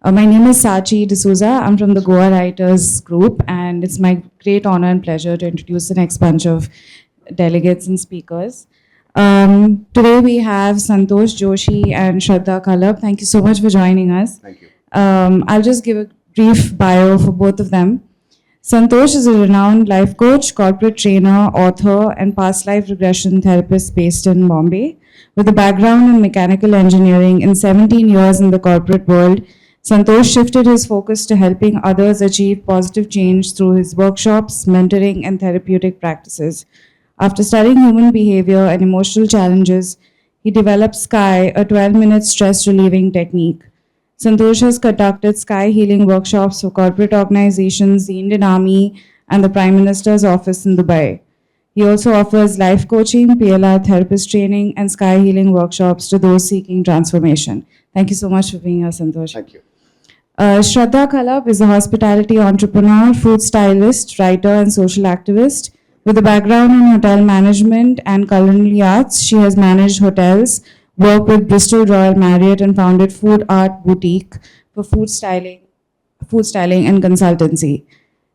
My name is Sachi D'Souza. I'm from the Goa Writers Group, and it's my great honor and pleasure to introduce the next bunch of delegates and speakers. Today we have Santosh, Joshi, and Shraddha Khalap. Thank you so much for joining us. Thank you. I'll just give a brief bio for both of them. Santosh is a renowned life coach, corporate trainer, author, and past life regression therapist based in Bombay. With a background in mechanical engineering and 17 years in the corporate world, Santosh shifted his focus to helping others achieve positive change through his workshops, mentoring, and therapeutic practices. After studying human behavior and emotional challenges, he developed Sky, a 12-minute stress relieving technique. Santosh has conducted sky healing workshops for corporate organizations, the Indian Army, and the Prime Minister's office in Dubai. He also offers life coaching, PLR therapist training, and sky healing workshops to those seeking transformation. Thank you so much for being here, Santosh. Thank you. Shraddha Khalap is a hospitality entrepreneur, food stylist, writer, and social activist. With a background in hotel management and culinary arts, she has managed hotels, worked with Bristol Royal Marriott, and founded Food Art Boutique for food styling and consultancy.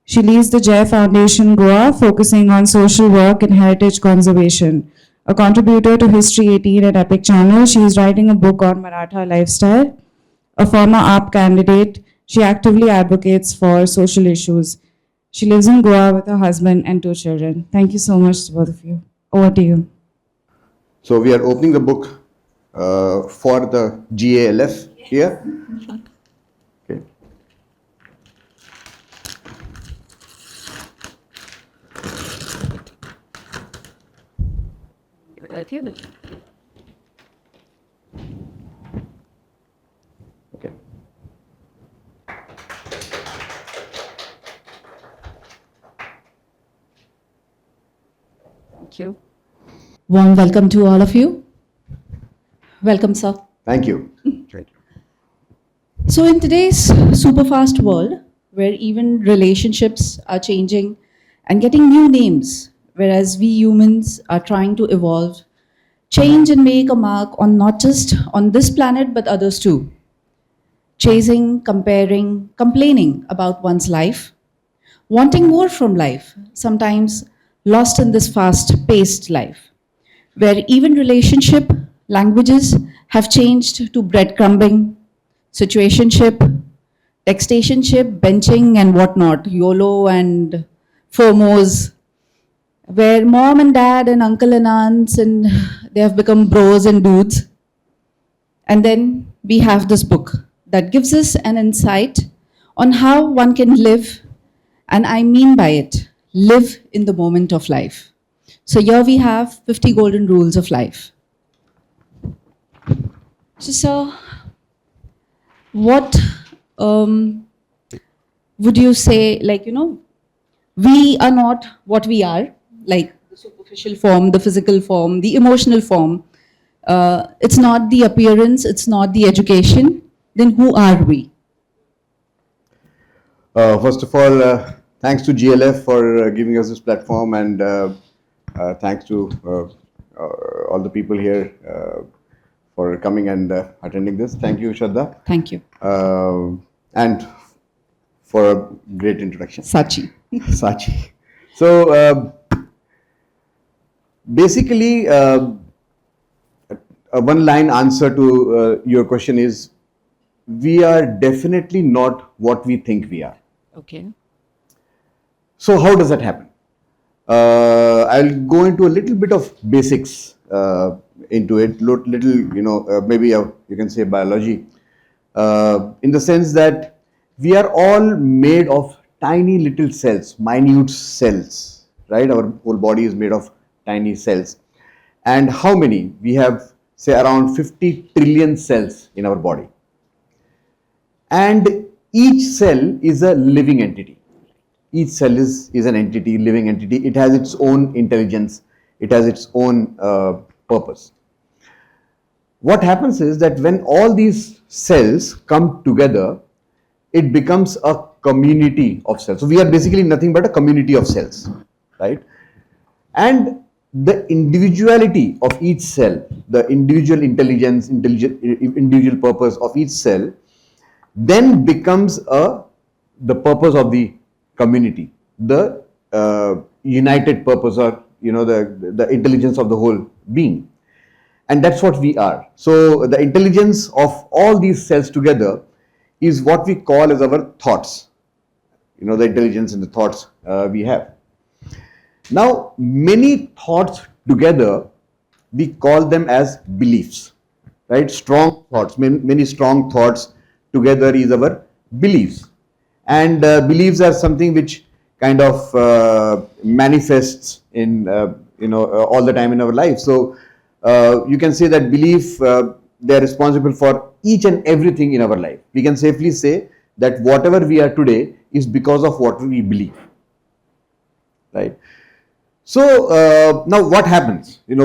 She leads the Jai Foundation Goa, focusing on social work and heritage conservation. A contributor to History 18 and Epic Channel, she is writing a book on Maratha lifestyle. A former AAP candidate, she actively advocates for social issues. She lives in Goa with her husband and 2 children. Thank you so much to both of you. Over to you. So we are opening the book for the GALF here. Okay. Okay. Thank you. Warm welcome to all of you. Welcome, sir. Thank you. Thank you. So, in today's super fast world, where even relationships are changing and getting new names, whereas we humans are trying to evolve, change, and make a mark on not just on this planet but others too. Chasing, comparing, complaining about one's life, wanting more from life, sometimes lost in this fast paced life, where even relationship languages have changed to breadcrumbing, situationship, textationship, benching, and whatnot, YOLO and FOMOs, where mom and dad and uncle and aunts and they have become bros and dudes. And then we have this book that gives us an insight on how one can live, and I mean by it, live in the moment of life. So here we have 50 golden rules of life. So, sir, what would you say, we are not what we are, like the superficial form, the physical form, the emotional form. It's not the appearance, it's not the education. Then who are we? First of all, thanks to GLF for giving us this platform, and thanks to all the people here for coming and attending this. Thank you, Shraddha. Thank you. And for a great introduction. Sachi. Sachi. So basically, a one-line answer to your question is, we are definitely not what we think we are. Okay. So how does that happen? I'll go into a little bit of basics into it, little, maybe you can say biology, in the sense that we are all made of tiny little cells, minute cells, right? Our whole body is made of tiny cells. And how many? We have, say, around 50 trillion cells in our body. And each cell is a living entity. Each cell is an entity, living entity. It has its own intelligence. It has its own purpose. What happens is that when all these cells come together, it becomes a community of cells. So we are basically nothing but a community of cells, right? And the individuality of each cell, the individual intelligence, individual purpose of each cell then becomes the purpose of the community, the united purpose, or the intelligence of the whole being. And that's what we are. So the intelligence of all these cells together is what we call as our thoughts, the intelligence in the thoughts we have. Now, many thoughts together, we call them as beliefs, right? Strong thoughts, many strong thoughts together is our beliefs. And beliefs are something which kind of manifests in, all the time in our life. So you can say that belief, they are responsible for each and everything in our life. We can safely say that whatever we are today is because of what we believe, right? So now what happens? We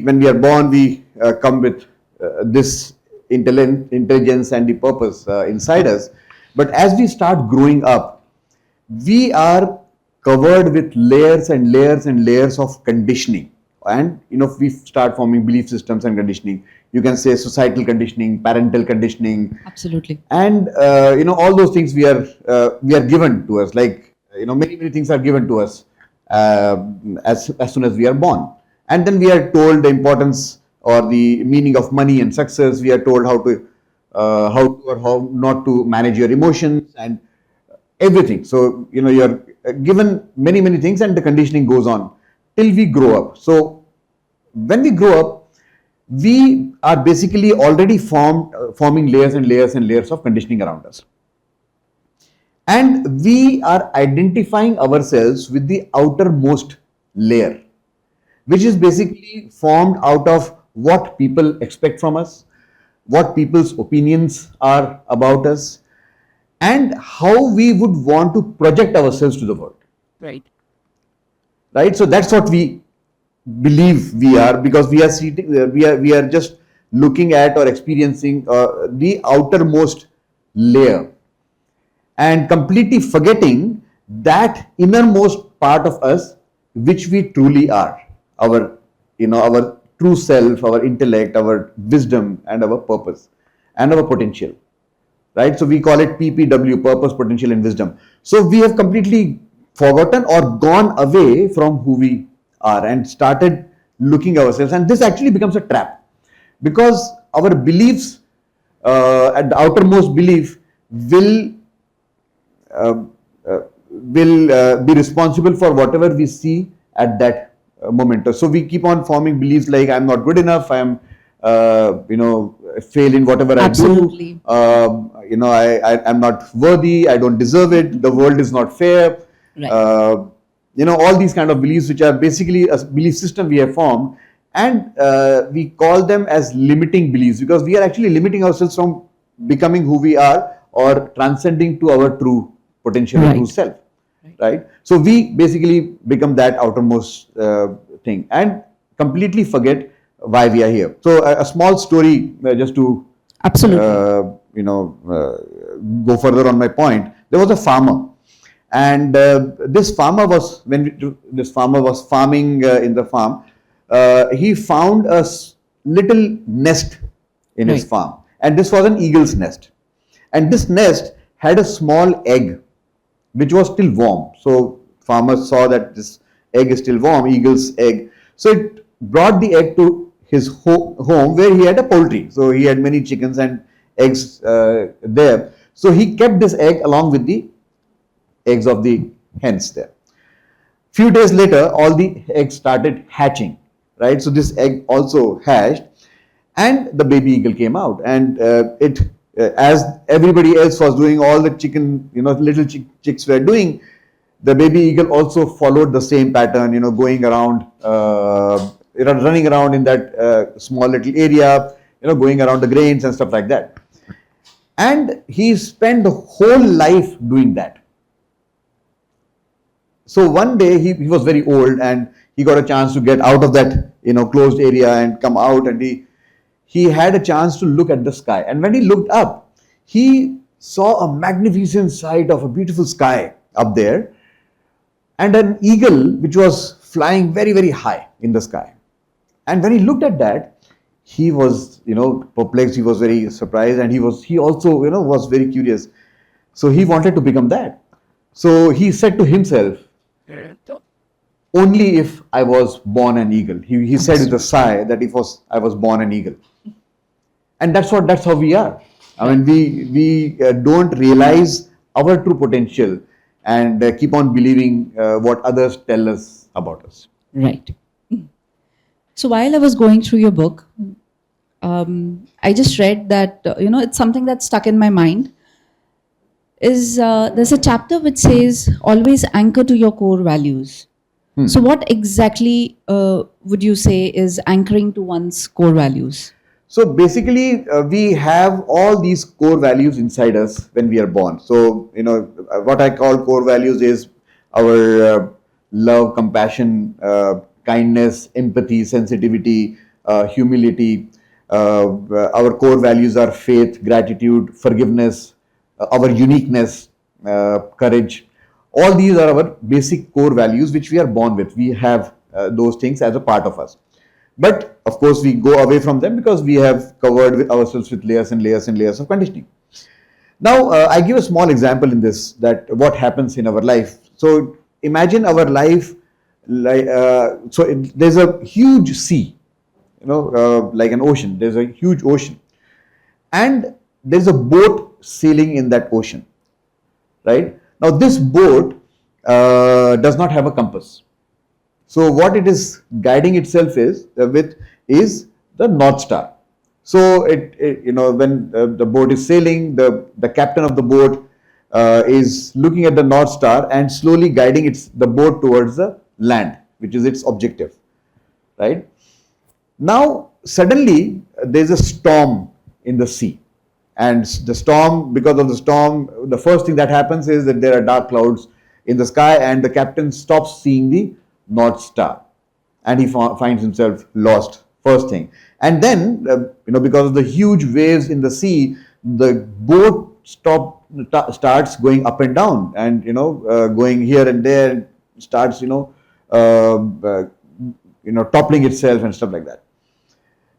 when we are born, we come with this intelligence and the purpose inside us. But as we start growing up, we are covered with layers and layers and layers of conditioning. And we start forming belief systems and conditioning. You can say societal conditioning, parental conditioning, Absolutely. and all those things we are given to us. Like many things are given to us as soon as we are born, and then we are told the importance or the meaning of money and success. We are told how to or how not to manage your emotions and everything. So you are given many things, and the conditioning goes on till we grow up. So when we grow up, we are basically already forming layers and layers and layers of conditioning around us. And we are identifying ourselves with the outermost layer, which is basically formed out of what people expect from us, what people's opinions are about us, and how we would want to project ourselves to the world. Right. Right? So that's what we believe we are, because we are sitting, we are just looking at or experiencing the outermost layer, and completely forgetting that innermost part of us which we truly are, our our true self, our intellect, our wisdom, and our purpose and our potential, right? So we call it PPW, purpose, potential, and wisdom. So we have completely forgotten or gone away from who we are and started looking ourselves, and this actually becomes a trap, because our beliefs, at the outermost belief, uh, will be responsible for whatever we see at that moment. So we keep on forming beliefs like I'm not good enough, I'm fail in whatever I Absolutely. do, I'm not worthy, I don't deserve it, the world is not fair. Right. All these kind of beliefs, which are basically a belief system we have formed, and we call them as limiting beliefs, because we are actually limiting ourselves from becoming who we are or transcending to our true potential, Right. true self, right? So we basically become that outermost thing and completely forget why we are here. So a small story, just to Absolutely. go further on my point. There was a farmer, and this farmer was farming in the farm. He found a little nest in his Right. farm, and this was an eagle's nest, and this nest had a small egg which was still warm. So farmers saw that this egg is still warm, eagle's egg. So it brought the egg to his home, where he had a poultry. So he had many chickens and eggs there. So he kept this egg along with the eggs of the hens there. Few days later, all the eggs started hatching, right? So this egg also hatched, and the baby eagle came out, and as everybody else was doing, all the chicken, little chicks were doing, the baby eagle also followed the same pattern, going around, running around in that small little area, going around the grains and stuff like that. And he spent the whole life doing that. So one day he was very old, and he got a chance to get out of that closed area and come out, and he had a chance to look at the sky. And when he looked up, he saw a magnificent sight of a beautiful sky up there, and an eagle which was flying very high in the sky. And when he looked at that, he was, perplexed. He was very surprised, and he also, was very curious. So he wanted to become that. So he said to himself, only if I was born an eagle. He said with a sigh that if I was born an eagle. And that's how we are. I mean, we don't realize our true potential, and keep on believing what others tell us about us. Right. So while I was going through your book, I just read that, it's something that stuck in my mind. Is There's a chapter which says always anchor to your core values. So what exactly would you say is anchoring to one's core values? So basically, we have all these core values inside us when we are born. So, what I call core values is our love, compassion, kindness, empathy, sensitivity, humility. Our core values are faith, gratitude, forgiveness, our uniqueness, courage. All these are our basic core values which we are born with. We have those things as a part of us. But of course, we go away from them because we have covered ourselves with layers and layers and layers of conditioning. Now, I give a small example in this, that what happens in our life. So imagine our life, there's a huge sea, like an ocean. There's a huge ocean, and there's a boat sailing in that ocean, right? Now, this boat does not have a compass. So what it is guiding itself is the North Star. So when the boat is sailing, the captain of the boat is looking at the North Star and slowly guiding the boat towards the land, which is its objective, right? Now suddenly there's a storm in the sea, and because of the storm, the first thing that happens is that there are dark clouds in the sky, and the captain stops seeing the North Star, and he finds himself lost, first thing. And then because of the huge waves in the sea, the boat starts going up and down, and going here and there, and starts toppling itself and stuff like that.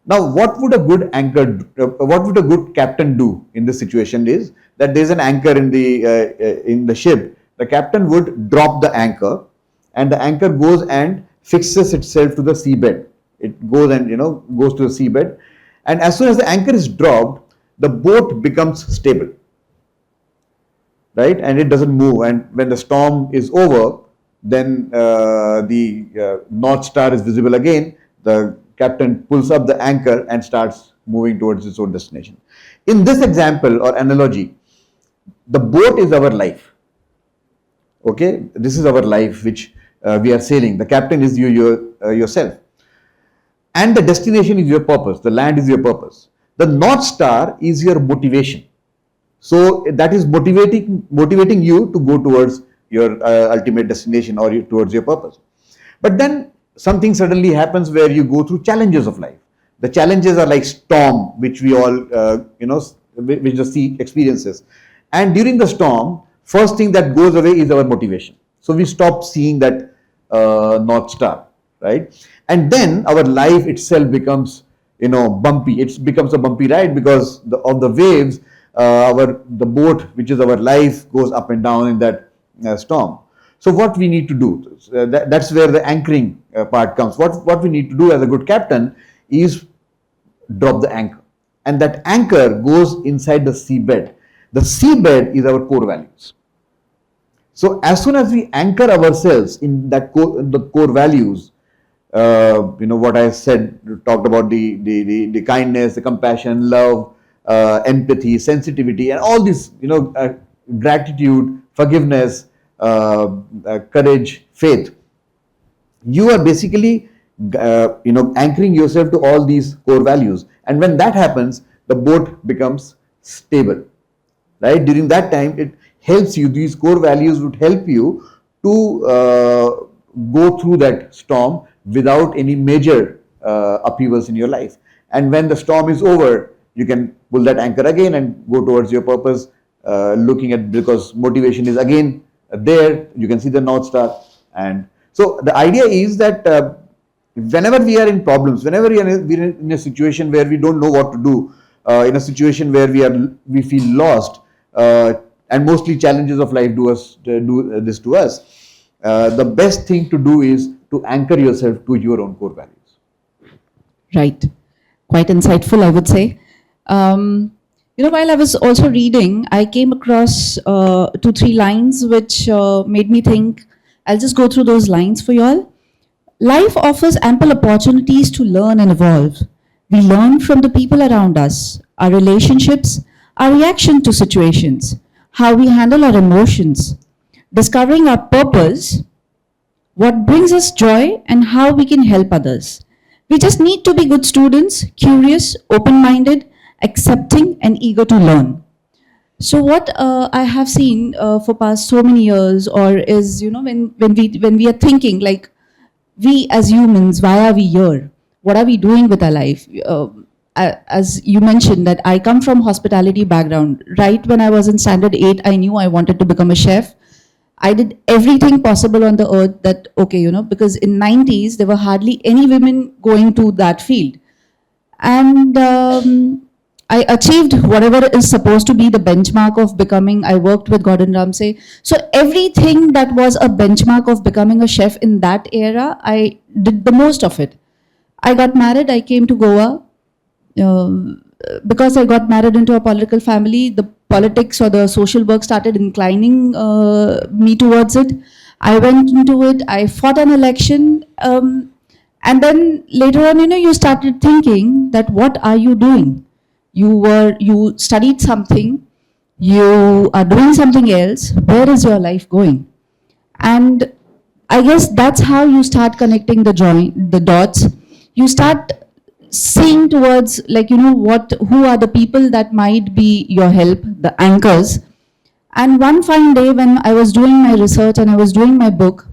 Now, what would a good captain do in this situation is that there's an anchor in the ship. The captain would drop the anchor, and the anchor goes and fixes itself to the seabed. It goes and goes to the seabed, and as soon as the anchor is dropped, the boat becomes stable, right? And it doesn't move. And when the storm is over, then the North Star is visible again. The captain pulls up the anchor and starts moving towards its own destination. In this example or analogy, the boat is our life. Okay, this is our life which we are sailing. The captain is yourself, and the destination is your purpose. The land is your purpose. The North Star is your motivation. So that is motivating you to go towards your ultimate destination, or towards your purpose. But then something suddenly happens where you go through challenges of life. The challenges are like storm, which we all which the sea experiences. And during the storm, first thing that goes away is our motivation. So we stop seeing that North Star, right? And then our life itself becomes bumpy. It becomes a bumpy ride because of the waves. The boat, which is our life, goes up and down in that storm. So what we need to do, that's where the anchoring part comes. What we need to do as a good captain is drop the anchor, and that anchor goes inside the seabed. The seabed is our core values. So as soon as we anchor ourselves in the core values, what I said, talked about the kindness, the compassion, love, empathy, sensitivity, and all this, gratitude, forgiveness, courage, faith. You are basically, anchoring yourself to all these core values, and when that happens, the boat becomes stable, right? During that time, it helps you. These core values would help you to go through that storm without any major upheavals in your life. And when the storm is over, you can pull that anchor again and go towards your purpose, because motivation is again there. You can see the North Star. And so the idea is that whenever we are in problems, whenever we're in a situation where we don't know what to do, in a situation where we feel lost, and mostly challenges of life do this to us. The best thing to do is to anchor yourself to your own core values. Right. Quite insightful, I would say. While I was also reading, I came across 2, 3 lines which made me think. I'll just go through those lines for you all. Life offers ample opportunities to learn and evolve. We learn from the people around us, our relationships, our reaction to situations, how we handle our emotions, discovering our purpose, what brings us joy, and how we can help others. We just need to be good students, curious, open minded, accepting, and eager to learn. So what I have seen for past so many years, or is when we are thinking like, we as humans, why are we here? What are we doing with our life? As you mentioned, that I come from hospitality background. Right when I was in standard 8, I knew I wanted to become a chef. I did everything possible on the earth that, okay, because in 90s, there were hardly any women going to that field. And I achieved whatever is supposed to be the benchmark of becoming. I worked with Gordon Ramsay. So everything that was a benchmark of becoming a chef in that era, I did the most of it. I got married, I came to Goa. Because I got married into a political family, the politics or the social work started inclining me towards it. I went into it, I fought an election, and then later on, you started thinking that what are you doing? You studied something, you are doing something else. Where is your life going? And I guess that's how you start connecting the dots. You start seeing towards, like, who are the people that might be your help, the anchors. And one fine day when I was doing my research and I was doing my book,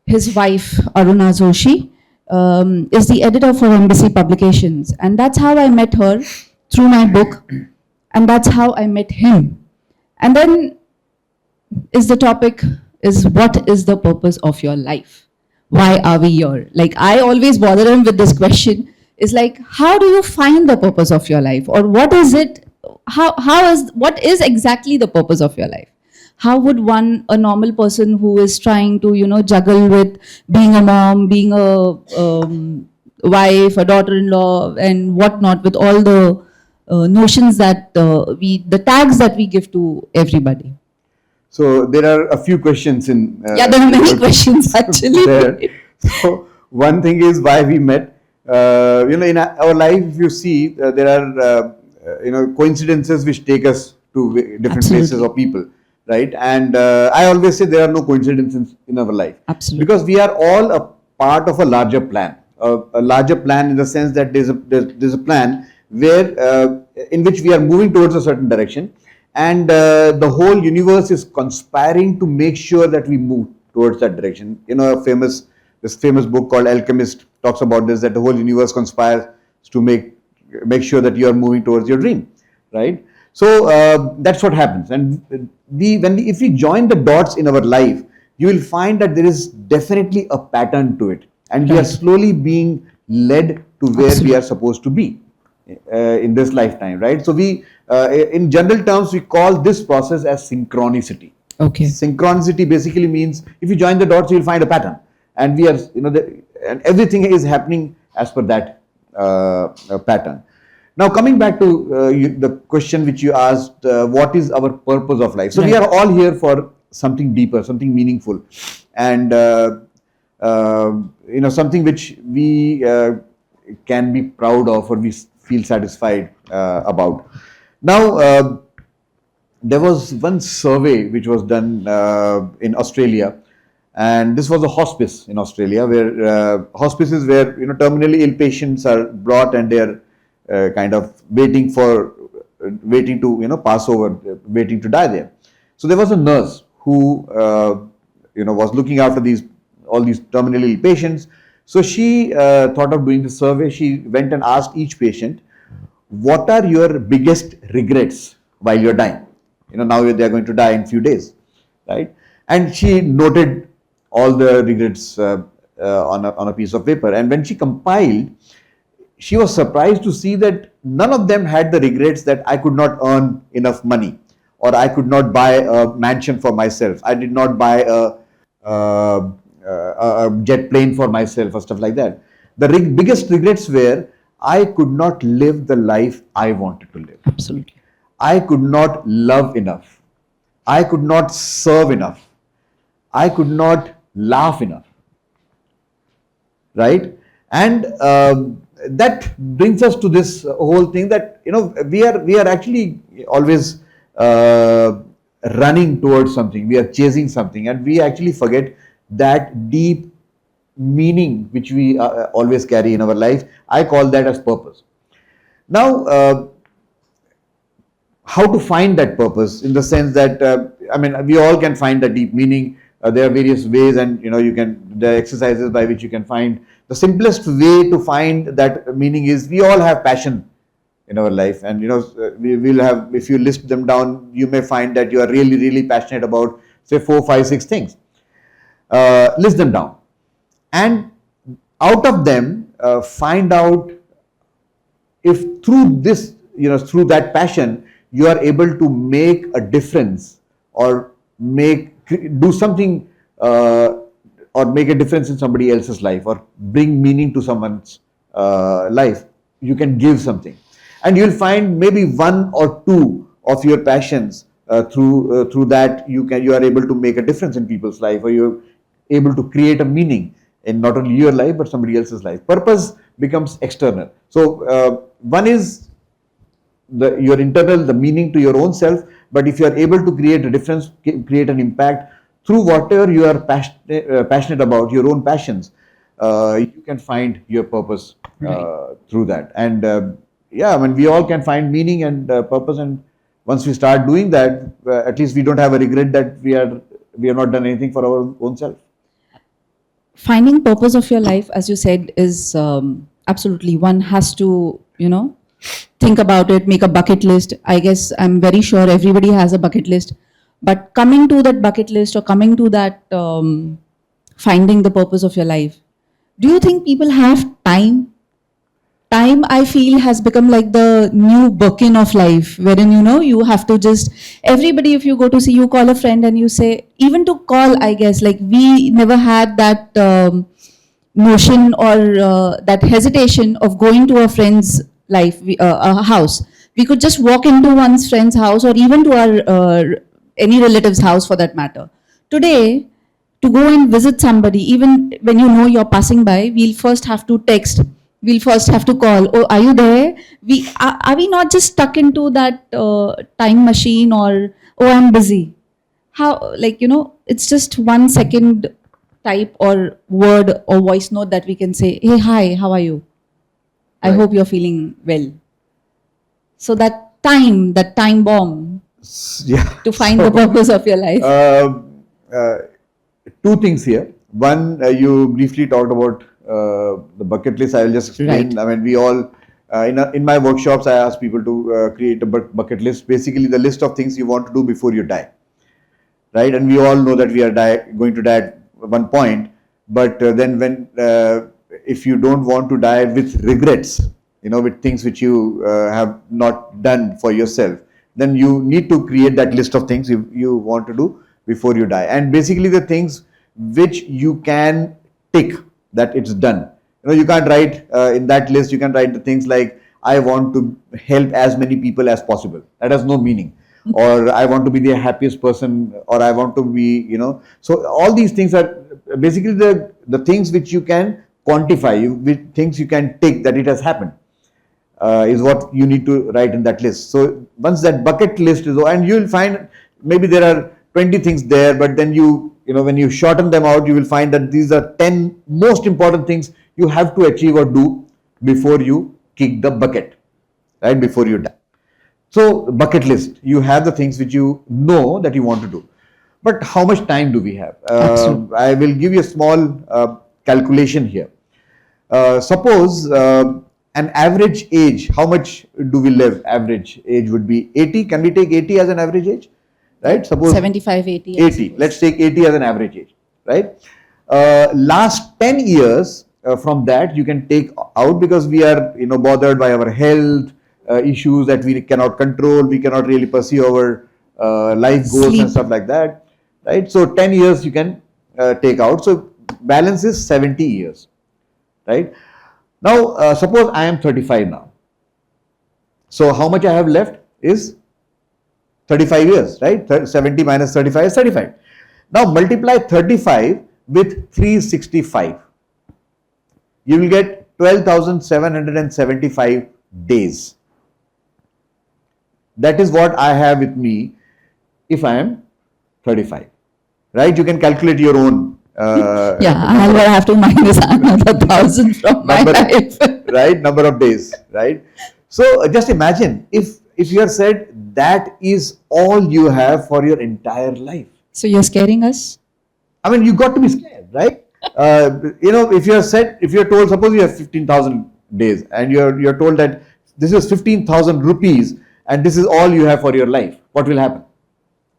his wife, Aruna Joshi, is the editor for Embassy Publications. And that's how I met her, through my book. And that's how I met him. And then is the topic is, what is the purpose of your life? Why are we here? Like, I always bother him with this question. Is like, how do you find the purpose of your life? Or what is it? What is exactly the purpose of your life? How would a normal person who is trying to, juggle with being a mom, being a wife, a daughter-in-law, and whatnot, with all the notions that the tags that we give to everybody? So there are a few questions in. Yeah, there are many questions actually. There. So one thing is why we met. In our life, if you see, there are coincidences which take us to different Absolutely. places or people, right? And I always say there are no coincidences in our life. Absolutely. Because we are all a part of a larger plan. A larger plan in the sense that there's a plan where in which we are moving towards a certain direction, and the whole universe is conspiring to make sure that we move towards that direction. This famous book called Alchemist talks about this, that the whole universe conspires to make sure that you are moving towards your dream, right? So that's what happens. And if we join the dots in our life, you will find that there is definitely a pattern to it, and we are slowly being led to where we are supposed to be in this lifetime, right? So in general terms, we call this process as synchronicity. Okay. Synchronicity basically means if you join the dots, you will find a pattern, and we are, and everything is happening as per that pattern. Now, coming back to the question which you asked, what is our purpose of life? So we are all here for something deeper, something meaningful, and something which we can be proud of, or we feel satisfied about. Now, there was one survey which was done in Australia, and this was a hospice in Australia, where hospices where terminally ill patients are brought, and they're kind of waiting to pass over, waiting to die there. So there was a nurse who was looking after all these terminally ill patients. So she thought of doing the survey. She went and asked each patient, what are your biggest regrets while you're dying? Now they're going to die in few days, right? And she noted all the regrets on a piece of paper. And when she compiled, she was surprised to see that none of them had the regrets that I could not earn enough money, or I could not buy a mansion for myself. I did not buy a jet plane for myself or stuff like that. The biggest regrets were I could not live the life I wanted to live. Absolutely. I could not love enough. I could not serve enough. I could not laugh enough. Right? And that brings us to this whole thing that we are actually always running towards something. We are chasing something, and we actually forget that deep meaning which we always carry in our life. I call that as purpose. Now, how to find that purpose, in the sense that we all can find the deep meaning. There are various ways, and the exercises by which you can find. The simplest way to find that meaning is, we all have passion in our life, and we will have, if you list them down, you may find that you are really, really passionate about, say, 4, 5, 6 things. List them down, and out of them, find out if through this, through that passion, you are able to make a difference, or do something, or make a difference in somebody else's life, or bring meaning to someone's life. You can give something, and you'll find maybe 1 or 2 of your passions. Through that, you are able to make a difference in people's life, or you're able to create a meaning in not only your life but somebody else's life. Purpose becomes external. So one is your internal, the meaning to your own self. But if you are able to create a difference, create an impact through whatever you are passionate about, your own passions, you can find your purpose through that. And we all can find meaning and purpose. And once we start doing that, at least we don't have a regret that we have not done anything for our own self. Finding purpose of your life, as you said, is absolutely, one has to, think about it, make a bucket list. I guess I'm very sure everybody has a bucket list. But coming to that bucket list, or coming to that finding the purpose of your life, do you think people have time? Time, I feel, has become like the new Birkin of life, wherein you have to just, everybody, if you go to see, you call a friend and you say, even to call, I guess, like, we never had that notion, or that hesitation of going to a friend's a house. We could just walk into one's friend's house, or even to our any relative's house for that matter. Today, to go and visit somebody, even when you're passing by, we'll first have to text. We'll first have to call. Oh, are you there? Are we not just stuck into that time machine, or, oh, I'm busy? How, it's just 1 second type or word or voice note that we can say, hey, hi, how are you? I Right. hope you're feeling well. So that time bomb Yeah. to find the purpose of your life. Two things here. One, you briefly talked about the bucket list. I will just explain. Right. We all, in my workshops, I ask people to create a bucket list. Basically, the list of things you want to do before you die. Right? And we all know that we are going to die at one point. But then if you don't want to die with regrets, with things which you have not done for yourself, then you need to create that list of things you want to do before you die. And basically the things which you can tick that it's done. You can't write in that list, you can write the things like, I want to help as many people as possible. That has no meaning. Or I want to be the happiest person, or I want to be, so all these things are basically the things which you can quantify, things you can tick that it has happened. Is what you need to write in that list. So once that bucket list is, and you will find maybe there are 20 things there, but then when you shorten them out, you will find that these are 10 most important things you have to achieve or do before you kick the bucket, right, before you die. So bucket list, you have the things which you know that you want to do. But how much time do we have? Absolutely. I will give you a small calculation here. Suppose an average age, how much do we live? Average age would be 80. Can we take 80 as an average age? Right? Suppose 75, 80. I 80. suppose. Let's take 80 as an average age. Right? Last 10 years from that you can take out, because we are bothered by our health issues that we cannot control. We cannot really pursue our life goals and Sleep. stuff like that, right? So 10 years you can take out. So balance is 70 years, right? Now suppose I am 35 now. So how much I have left is 35 years, right? 70 minus 35 is 35. Now multiply 35 with 365. You will get 12,775 days. That is what I have with me if I am 35, right? You can calculate your own Yeah, I'll have to minus another 1,000 from my number, life. right? Number of days, right? So just imagine if you are said that is all you have for your entire life. So you're scaring us? I mean, you got to be scared, right? If you're told, suppose you have 15,000 days, and you're told that this is 15,000 rupees, and this is all you have for your life, what will happen?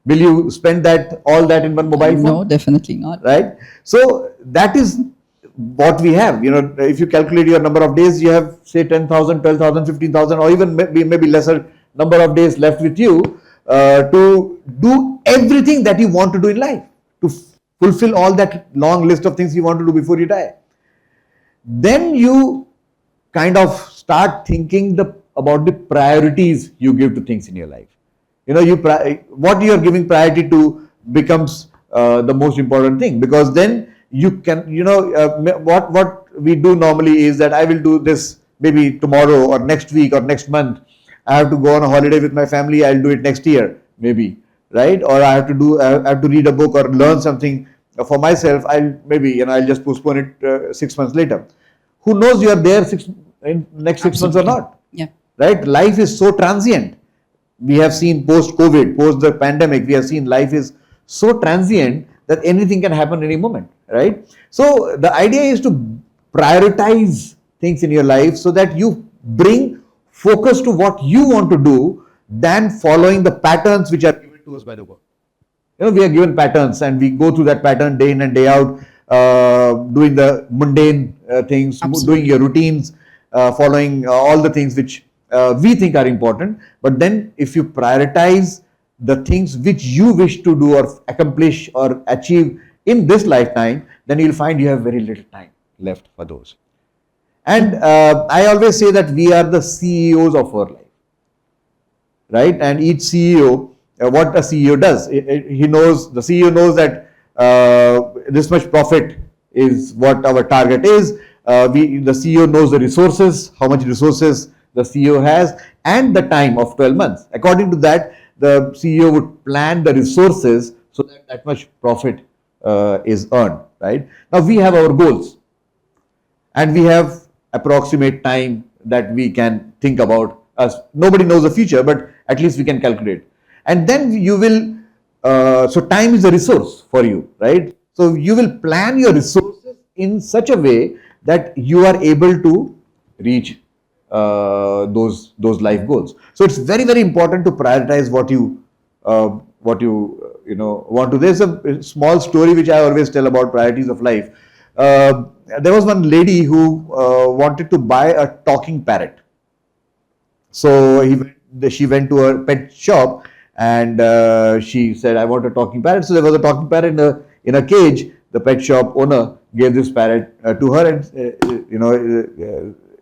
Will you spend all that in one mobile phone? No, definitely not. Right? So that is what we have. If you calculate your number of days, you have say 10,000, 12,000, 15,000, or even maybe lesser number of days left with you to do everything that you want to do in life, to fulfill all that long list of things you want to do before you die. Then you kind of start thinking about the priorities you give to things in your life. What you are giving priority to becomes the most important thing, because then you can, what we do normally is that I will do this maybe tomorrow or next week or next month. I have to go on a holiday with my family. I'll do it next year, maybe, right? Or I have to read a book or learn something for myself. I'll just postpone it 6 months later. Who knows you are there in next 6 months or not? Yeah. Right? Life is so transient. We have seen post-COVID, post the pandemic, we have seen life is so transient that anything can happen any moment, right? So the idea is to prioritize things in your life so that you bring focus to what you want to do than following the patterns which are given to us by the world. We are given patterns and we go through that pattern day in and day out, doing the mundane things, doing your routines, following all the things which we think are important. But then if you prioritize the things which you wish to do or accomplish or achieve in this lifetime, then you'll find you have very little time left for those. And I always say that we are the CEOs of our life, right? And each CEO, what a CEO does, the CEO knows that this much profit is what our target is. The CEO knows the resources, how much resources the CEO has, and the time of 12 months. According to that, the CEO would plan the resources so that much profit is earned, right? Now we have our goals and we have approximate time that we can think about us. Nobody knows the future, but at least we can calculate. And then you will, so time is a resource for you, right? So you will plan your resources in such a way that you are able to reach those life goals. So it's very, very important to prioritize what you want to. There's a small story which I always tell about priorities of life. There was one lady who wanted to buy a talking parrot. So she went to a pet shop and she said, "I want a talking parrot." So there was a talking parrot in a cage. The pet shop owner gave this parrot to her, and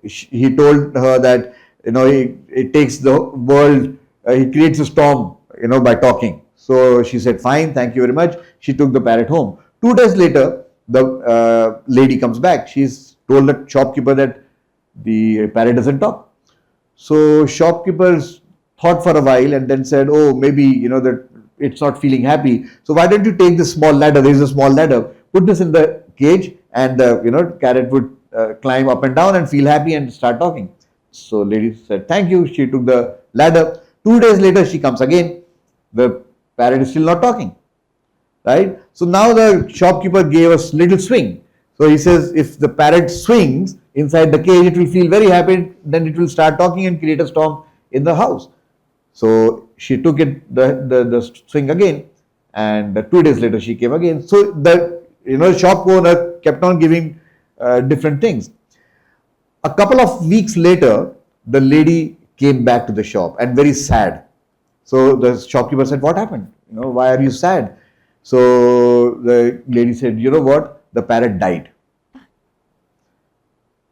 he told her that it takes the world, he creates a storm by talking. So she said, "Fine, thank you very much." She took the parrot home. 2 days later, the lady comes back. She's told the shopkeeper that the parrot doesn't talk. So shopkeepers thought for a while and then said, "Oh, maybe that it's not feeling happy. So why don't you take this small ladder? There is a small ladder. Put this in the cage, and the parrot would climb up and down and feel happy and start talking." So lady said, "Thank you." She took the ladder. 2 days later, she comes again. The parrot is still not talking, right? So now the shopkeeper gave a little swing. So he says, if the parrot swings inside the cage, it will feel very happy. Then it will start talking and create a storm in the house. So she took the swing again, and 2 days later she came again. So shop owner kept on giving different things. A couple of weeks later, the lady came back to the shop and very sad. So the shopkeeper said, "What happened? Why are you sad?" So the lady said, "You know what? The parrot died."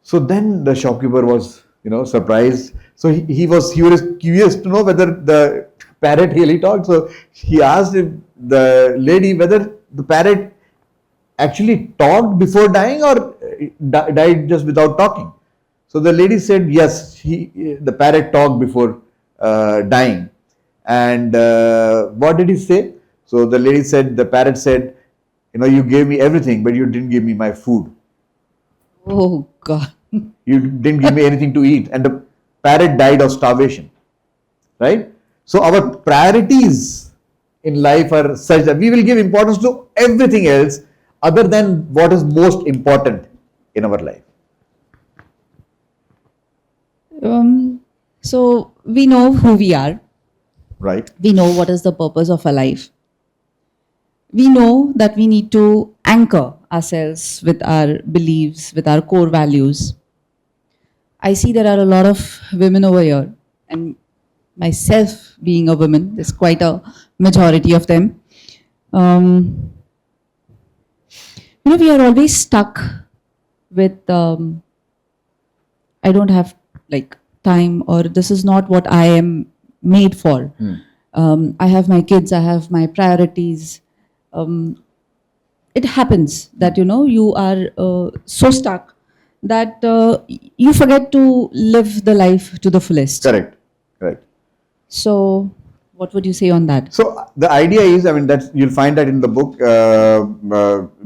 So then the shopkeeper was, surprised. So he was curious to know whether the parrot really talked. So he asked the lady whether the parrot actually talked before dying or died just without talking. So the lady said, yes, the parrot talked before dying. And what did he say? So the lady said, the parrot said, you gave me everything, but you didn't give me my food. Oh, God. You didn't give me anything to eat. And the parrot died of starvation. Right? So our priorities in life are such that we will give importance to everything else other than what is most important in our life. So we know who we are. Right? We know what is the purpose of our life. We know that we need to anchor ourselves with our beliefs, with our core values. I see there are a lot of women over here, and myself being a woman, there's quite a majority of them. We are always stuck with I don't have like time, or this is not what I am made for. I have my kids, I have my priorities. It happens that you are so stuck that you forget to live the life to the fullest. Correct. Correct. So, what would you say on that? So the idea is, you'll find that in the book.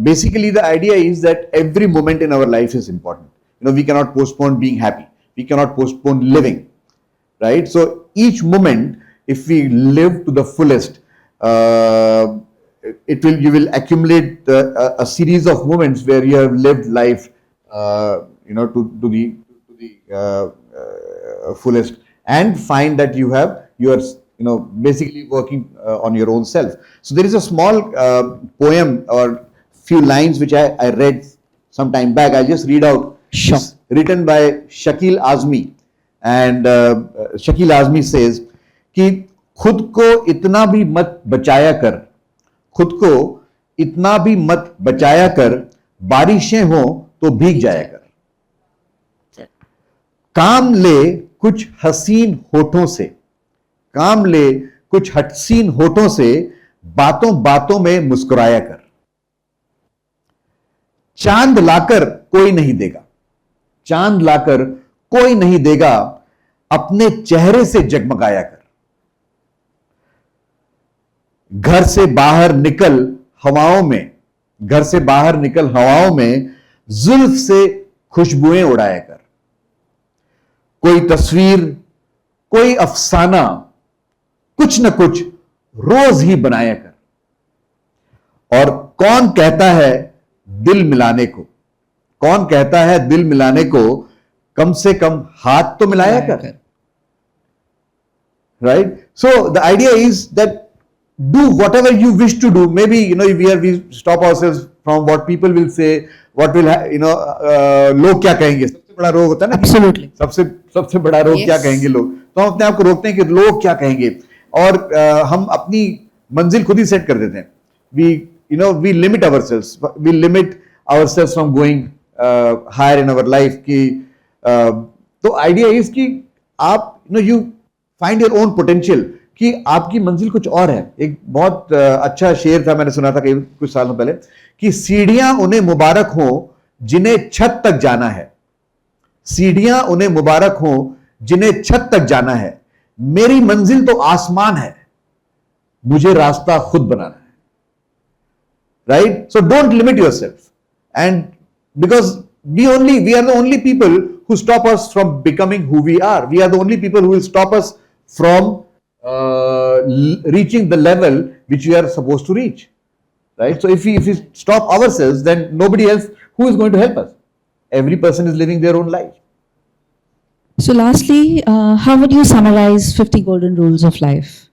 Basically, the idea is that every moment in our life is important. We cannot postpone being happy. We cannot postpone living, right? So each moment, if we live to the fullest, you will accumulate a series of moments where you have lived life, to the fullest, and find that you are basically working on your own self. So there is a small poem or few lines which I read some time back. I just read out. Sure. It's written by Shakil Azmi, and Shakil Azmi says कि खुद को इतना भी मत बचाया कर, खुद को इतना भी मत बचाया कर, बारिशें हो तो भीग जाया कर, काम ले कुछ हसीन होठों से, काम ले कुछ हसीन होठों से, बातों बातों में मुस्कुराया कर, चांद लाकर कोई नहीं देगा, चांद लाकर कोई नहीं देगा, अपने चेहरे से जगमगाया कर, घर से बाहर निकल हवाओं में, घर से बाहर निकल हवाओं में, जुल्फ से खुशबुएं उड़ाया कर, कोई तस्वीर, कोई अफसाना, कुछ न कुछ रोज ही बनाया कर, और कौन कहता है दिल मिलाने को, कौन कहता है दिल मिलाने को, कम से कम हाथ तो मिलाया कर. Right? So the idea is that do whatever you wish to do. Maybe we stop ourselves from what people will say, what will लोग क्या कहेंगे. सबसे बड़ा रोग होता है ना. Absolutely. सबसे बड़ा रोग क्या कहेंगे लोग. तो हम अपने आप को रोकते हैं कि लोग क्या कहेंगे, और हम अपनी मंजिल खुद ही सेट कर देते हैं. We limit ourselves. We limit ourselves from going higher in our life. कि तो idea is कि आप you find your own potential, कि आपकी मंजिल कुछ और है. एक बहुत अच्छा शेर था, मैंने सुना था कुछ सालों पहले, कि सीढ़ियां उन्हें मुबारक हो जिन्हें छत तक जाना है, सीढ़ियां उन्हें मुबारक हो जिन्हें छत तक जाना है, मेरी मंजिल तो आसमान है, मुझे रास्ता खुद बनाना है. Right? So don't limit yourself, and because we are the only people who stop us from becoming who we are. We are the only people who will stop us from reaching the level which we are supposed to reach. Right? So if we stop ourselves, then nobody else who is going to help us. Every person is living their own life. So lastly, how would you summarize 50 golden rules of life?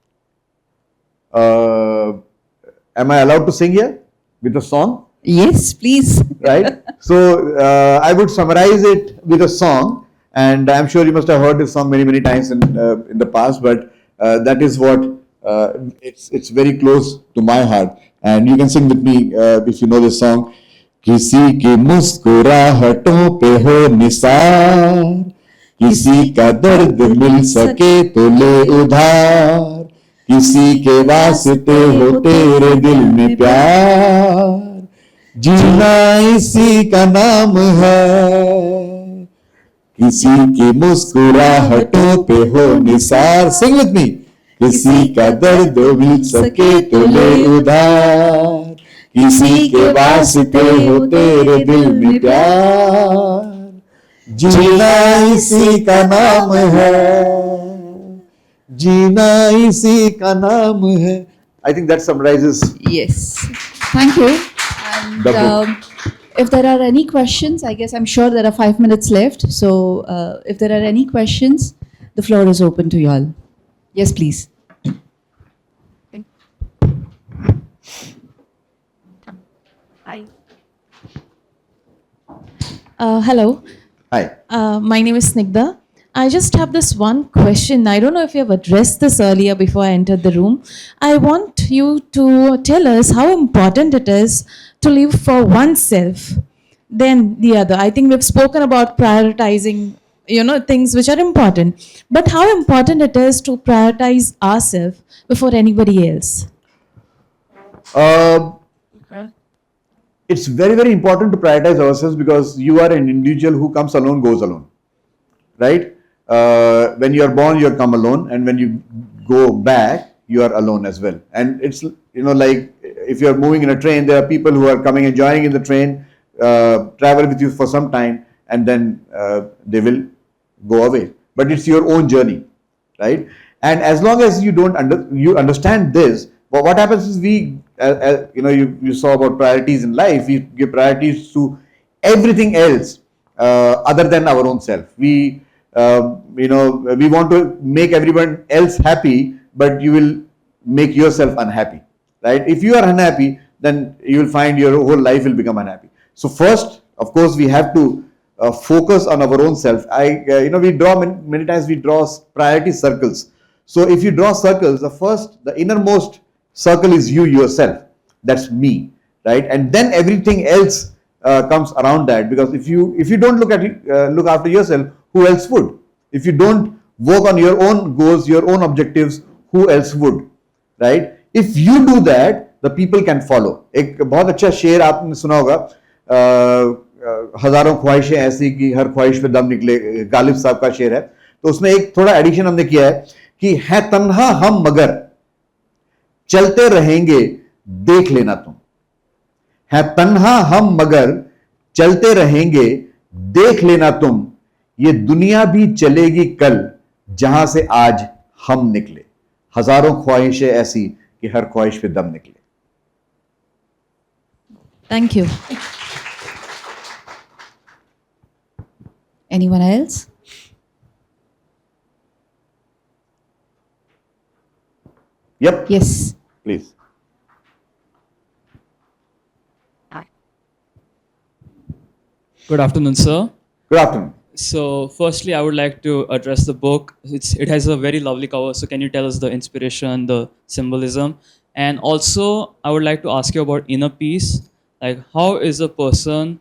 Am I allowed to sing here with a song? Yes, please. right? So I would summarize it with a song, and I'm sure you must have heard this song many many times in the past, but that is what it's very close to my heart, and you can sing with me if you know this song. किसी की मुस्कुराहटों पे हो निसार, किसी का दर्द मिल सके तो ले उधार, किसी के वास्ते हो तेरे दिल में प्यार, जीना इसी का नाम है, किसी की मुस्कुराहटों पे हो निसार, सिंग विद मी, किसी का दर्द मिल सके तो ले उधार, किसी के वास्ते हो तेरे दिल में प्यार, जीना इसी का नाम है, जीना इसी का नाम है. I think that summarizes Yes. Thank you. And the book. if there are any questions, I guess I'm sure there are 5 minutes left. So if there are any questions, the floor is open to you all. Yes, please. Hi. Hello. Hi. My name is Snigdha. I just have this one question. I don't know if you have addressed this earlier before I entered the room. I want you to tell us how important it is to live for oneself than the other. I think we've spoken about prioritizing, things which are important. But how important it is to prioritize ourselves before anybody else? Uh, it's very, very important to prioritize ourselves because you are an individual who comes alone, goes alone, right? When you are born, you come alone, and when you go back, you are alone as well. And it's, like if you are moving in a train, there are people who are coming and joining in the train, travel with you for some time, and then they will go away. But it's your own journey, right? And as long as you don't you understand this, but what happens is you saw about priorities in life. We give priorities to everything else other than our own self. We we want to make everyone else happy, but you will make yourself unhappy, right? If you are unhappy, then you will find your whole life will become unhappy. So first, of course, we have to focus on our own self. We draw many times we draw priority circles. So if you draw circles, the innermost circle is you yourself. That's me, right? And then everything else comes around that. Because if you don't look after yourself, who else would? If you don't work on your own goals, your own objectives, who else would, right? If you do that, the people can follow. एक बहुत अच्छा शेर आपने सुना होगा, हजारों ख्वाहिशें ऐसी कि हर ख्वाहिश पे दम निकले, गालिब साहब का शेर है. तो उसमें एक थोड़ा एडिशन हमने किया है कि है तन्हा हम मगर चलते रहेंगे देख लेना तुम, है तन्हा हम मगर चलते रहेंगे देख लेना तुम, ये दुनिया भी चलेगी कल जहां से आज हम निकले, हजारों ख्वाहिशें ऐसी कि हर ख्वाहिश पे दम निकले. Thank you. Anyone else? Yep. Yes. Please. Good afternoon, sir. Good afternoon. So, firstly, I would like to address the book. It has a very lovely cover. So, can you tell us the inspiration, the symbolism? And also, I would like to ask you about inner peace. Like, how is a person,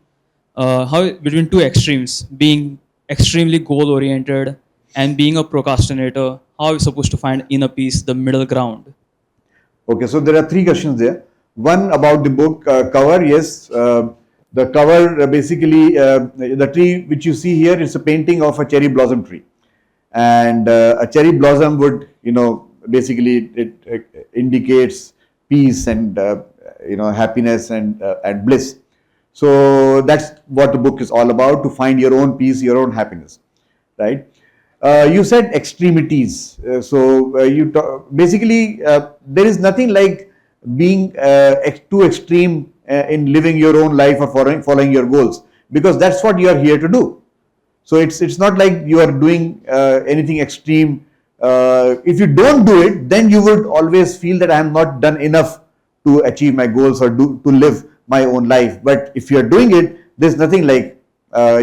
how between two extremes, being extremely goal-oriented and being a procrastinator, how are we supposed to find inner peace, the middle ground? Okay, so there are three questions there. One about the book cover. Yes, the cover basically the tree which you see here is a painting of a cherry blossom tree, and a cherry blossom would basically it indicates peace and happiness and bliss. So that's what the book is all about, to find your own peace, your own happiness, right? You said extremities. Basically, there is nothing like being too extreme in living your own life or following your goals, because that's what you are here to do. So it's not like you are doing anything extreme. If you don't do it, then you would always feel that I am not done enough to achieve my goals or to live my own life. But if you are doing it, there's nothing like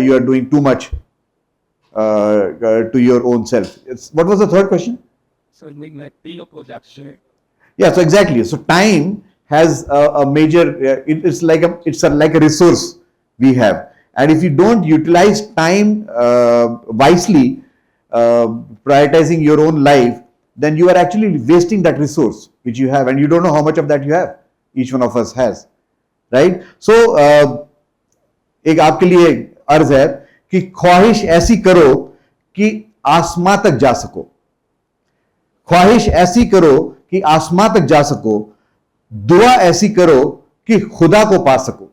you are doing too much to your own self. What was the third question? Something like the production. Yeah, so exactly. So time has a major. It's like like a resource we have, and if you don't utilize time wisely, prioritizing your own life, then you are actually wasting that resource which you have, and you don't know how much of that you have. Each one of us has, right? So एक आपके लिए अर्ज है कि ख्वाहिश ऐसी करो कि आसमां तक जा सको, ख्वाहिश ऐसी करो कि आसमां तक जा सको, दुआ ऐसी करो कि खुदा को पा सको।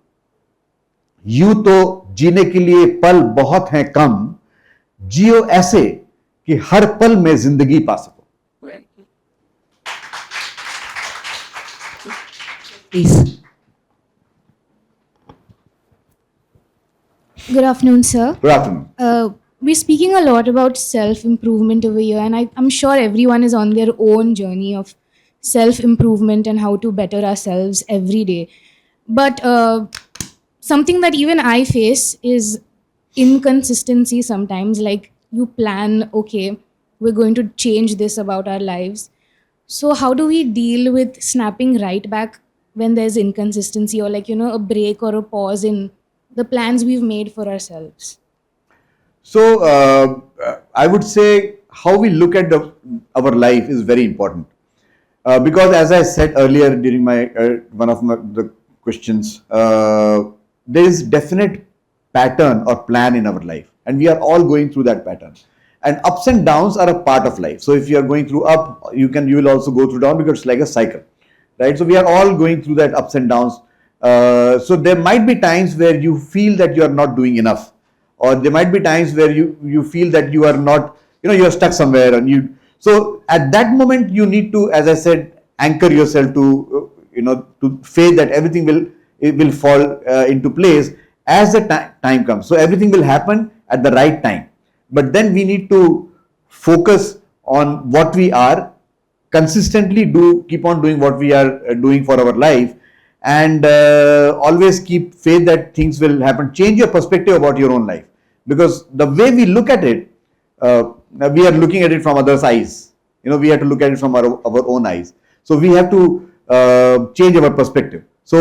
यूं तो जीने के लिए पल बहुत हैं कम, जियो ऐसे कि हर पल में जिंदगी पा सको। Please. Good afternoon, sir. Good afternoon. We're speaking a lot about self improvement over here, and I'm sure everyone is on their own journey of self improvement and how to better ourselves every day. But something that even I face is inconsistency sometimes. Like, you plan, okay, we're going to change this about our lives. So, how do we deal with snapping right back when there's inconsistency, or, like, a break or a pause in the plans we've made for ourselves? So I would say how we look at our life is very important, because as I said earlier during my one of the questions, there is definite pattern or plan in our life, and we are all going through that pattern. And ups and downs are a part of life. So if you are going through up, you will also go through down, because it's like a cycle, right? So we are all going through that ups and downs. So there might be times where you feel that you are not doing enough, or there might be times where you feel that you are not, you're stuck somewhere, and so at that moment you need to, as I said, anchor yourself to to faith that everything will fall into place as the time comes. So everything will happen at the right time, but then we need to focus on what we are, consistently keep on doing what we are doing for our life, and always keep faith that things will happen. Change your perspective about your own life, because the way we look at it, we are looking at it from others' eyes. We have to look at it from our own eyes. So we have to change our perspective. So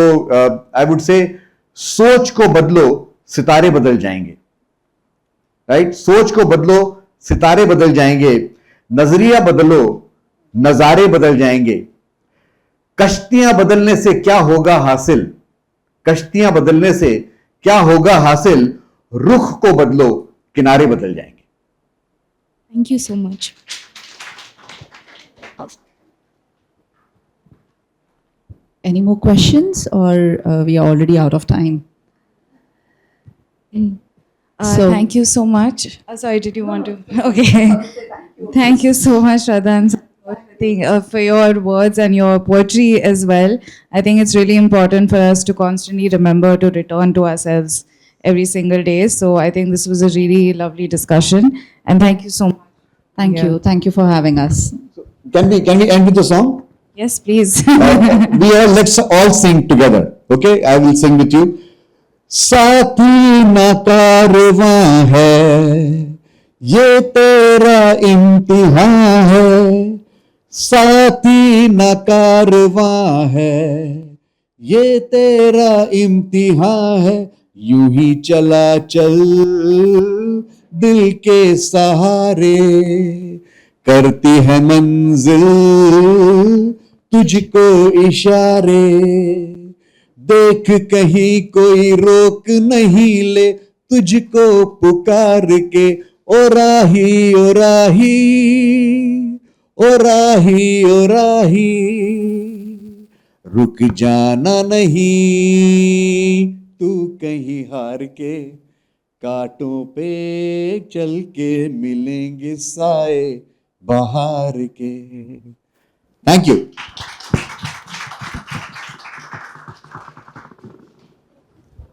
I would say, सोच को बदलो, सितारे बदल जाएंगे, right? सोच को बदलो, सितारे बदल जाएंगे, नजरिया बदलो, नजारे बदल जाएंगे, कश्तियां बदलने से क्या होगा हासिल, कश्तियां बदलने से क्या होगा हासिल, रुख को बदलो, किनारे बदल जाएंगे। Thank you so much. Any more questions, or we are already out of time? So- Thank you so much. Sorry, did you want to? Okay. Thank you so much, Shraddha and Santosh, I think, for your words and your poetry as well. I think it's really important for us to constantly remember to return to ourselves every single day. So I think this was a really lovely discussion. And thank you so much. Thank Yeah. you. Thank you for having us. Can we end with the song? Yes, please. Let's all sing together. Okay, I will sing with you. साथी न कारवां है, ये तेरा इम्तिहान है, साथी न कारवां है, ये तेरा इम्तिहान है, यूं ही चला चल दिल के सहारे, करती है मंजिल तुझको इशारे, देख कहीं कोई रोक नहीं ले तुझको पुकार के, ओ राही ओ राही ओ राही ओ राही, रुक जाना नहीं तू कहीं हार के, कांटों पे चल के मिलेंगे साए बहार के। Thank you.